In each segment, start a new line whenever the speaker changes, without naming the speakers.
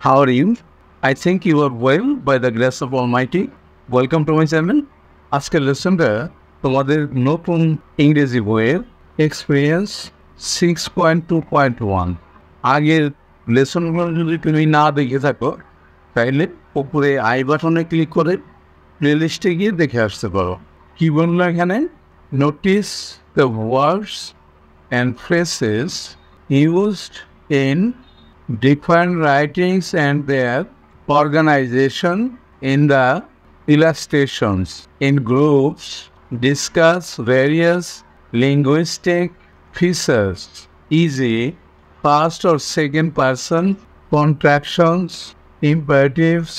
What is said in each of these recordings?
How are you? I think you are well by the grace of Almighty. Welcome to my channel. আজকের লেসনটা তোমাদের নতুন ইংরেজি বইয়ের experience 6.2.1 আগের লেসনগুলো যদি তুমি না দেখে থাকো তাহলে উপরে আই বাটনে ক্লিক করে প্লেলিস্টে গিয়ে দেখে আসতে পারো। কি বললো এখানে? Notice the words and phrases used in different writings and their organization in the illustrations. In groups, discuss various linguistic features, easy, first or second person, contractions, imperatives,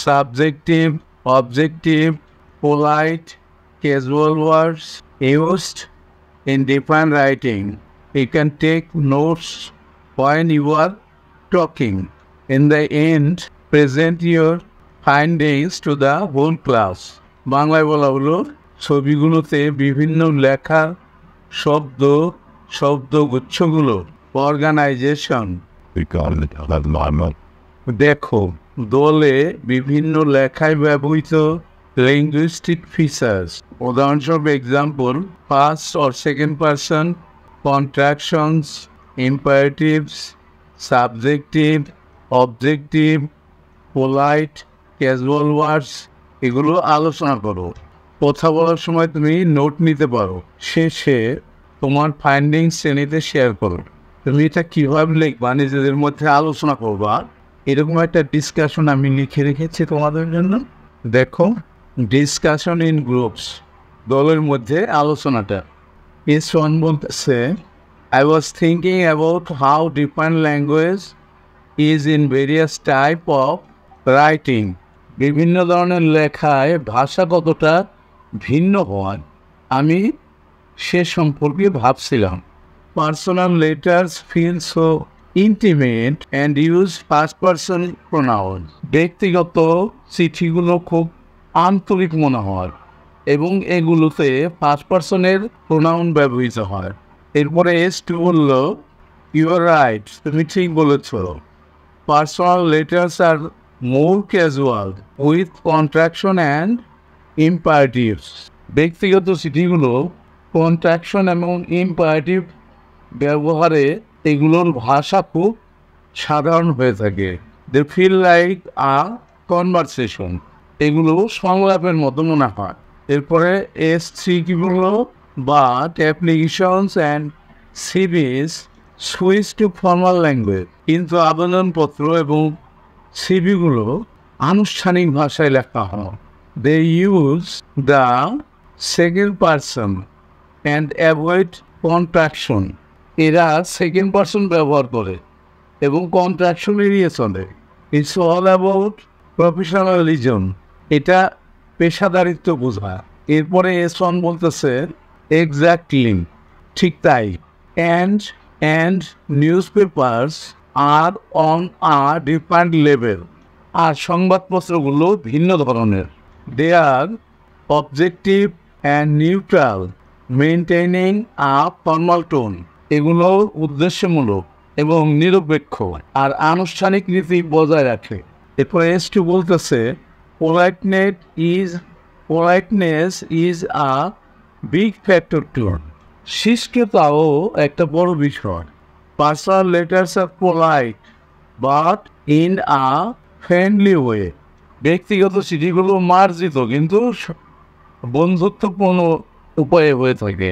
subjective, objective, polite, casual words used in different writing. You can take notes when you are talking. In the end, present your findings to the whole class. বাংলায় বলা হলো ছবিগুলোতে বিভিন্ন লেখা শব্দগুচ্ছগুলো organisation দেখো, দলে বিভিন্ন লেখায় ব্যবহৃত লিঙ্গুইস্টিক ফিচার্স, উদাহরণস্বরূপ example first or second person, contractions, imperatives, subjective, objective, polite, casual words এগুলো আলোচনা করো। কথা বলার সময় তুমি নোট নিতে পারো। শেষে তোমার ফাইন্ডিংস শ্রেণীতে শেয়ার করো। তুমি এটা কীভাবে লিখবা, নিজেদের মধ্যে আলোচনা করবা, এরকম একটা ডিসকাশন আমি লিখে রেখেছি তোমাদের জন্য। দেখো, ডিসকাশন ইন গ্রুপস, দলের মধ্যে আলোচনাটা। এস ওয়ান বলতেছে, I was thinking about how different language is in various type of writing. বিভিন্ন ধরনের লেখায় ভাষা কতটা ভিন্ন হয় আমি সে সম্পর্কে ভাবছিলাম। Personal letters feel so intimate and use first person pronouns. ব্যক্তিগত চিঠিগুলো খুব আন্তরিক মনে হয় এবং এগুলোতে ফার্স্ট পার্সনের প্রোনাউন ব্যবহৃত হয়। এরপরে S2 বলল, ইউ আর রাইট, তুমি ঠিক বলেছ। Personal letters are more casual with contraction and imperatives. ব্যক্তিগত চিঠিগুলো কন্ট্রাকশন এবং ইম্পারেটিভ ব্যবহারে এগুলোর ভাষা খুব সাধারণ হয়ে থাকে। They feel like a conversation, এগুলো সংলাপের মতো মনে হয়। এরপরে S3 কি বললো, but applications and CVs switch to formal language. কিন্তু আবেদনপত্র এবং সিভিগুলো আনুষ্ঠানিক ভাষায় লেখা হয়। They use the second person and avoid contraction. এরা সেকেন্ড পারসন ব্যবহার করে এবং কন্ট্রাকশন এড়িয়ে চলে। It's all about professionalism. এটা পেশাদারিত্ব বোঝায়। এরপরে S1 বলতেছে, এক্স্যাক্টলি, ঠিক তাই। And newspapers are on a different level. আর সংবাদপত্রগুলো ভিন্ন ধরনের। They are objective and neutral, maintaining a formal tone. এগুলো উদ্দেশ্যমূলক এবং নিরপেক্ষ আর আনুষ্ঠানিক নীতি বজায় রাখে। এরপর S2 বলতেছে, politeness is a big factor too. শিষ্টতাও একটা বড় বিষয়। Personal letters are polite but in a friendly way. ব্যক্তিগত চিঠিগুলো মার্জিত কিন্তু বন্ধুত্বপূর্ণ উপায়ে হয়ে থাকে।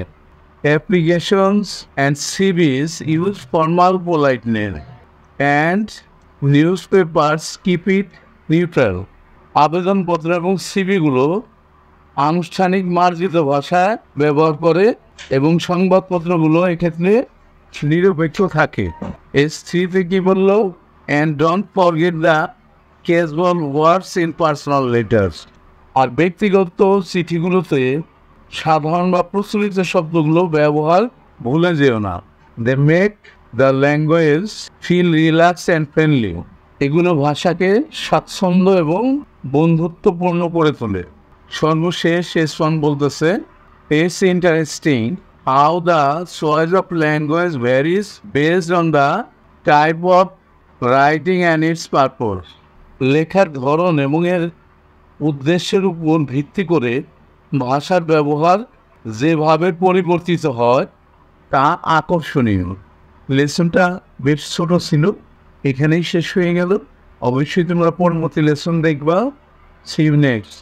Applications and CVs use formal politeness and newspapers keep it neutral. আবেদনপত্র এবং সিভিগুলো আনুষ্ঠানিক মার্জিত ভাষা ব্যবহার করে এবং সংবাদপত্রগুলো এক্ষেত্রে নিরপেক্ষ থাকে। S3 কি বলল, and don't forget the casual words in personal letters. আর ব্যক্তিগত চিঠিগুলোতে সাধারণ বা প্রচলিত শব্দগুলো ব্যবহার ভুলে যেও না। They make the language feel relax and friendly. এগুলো ভাষাকে স্বাচ্ছন্দ্য এবং বন্ধুত্বপূর্ণ করে তোলে। সর্বশেষ S1 বলতেছে, it's interesting how the choice of language varies based on the type of writing and it's purpose, লেখার ধরন এবং এর উদ্দেশ্যের উপর ভিত্তি করে ভাষার ব্যবহার যেভাবে পরিবর্তিত হয় তা আকর্ষণীয়। লেসনটা বেশ ছোট ছিল, এখানেই শেষ হয়ে গেল। অবশ্যই তোমরা পরবর্তী লেসন দেখবা। See you next.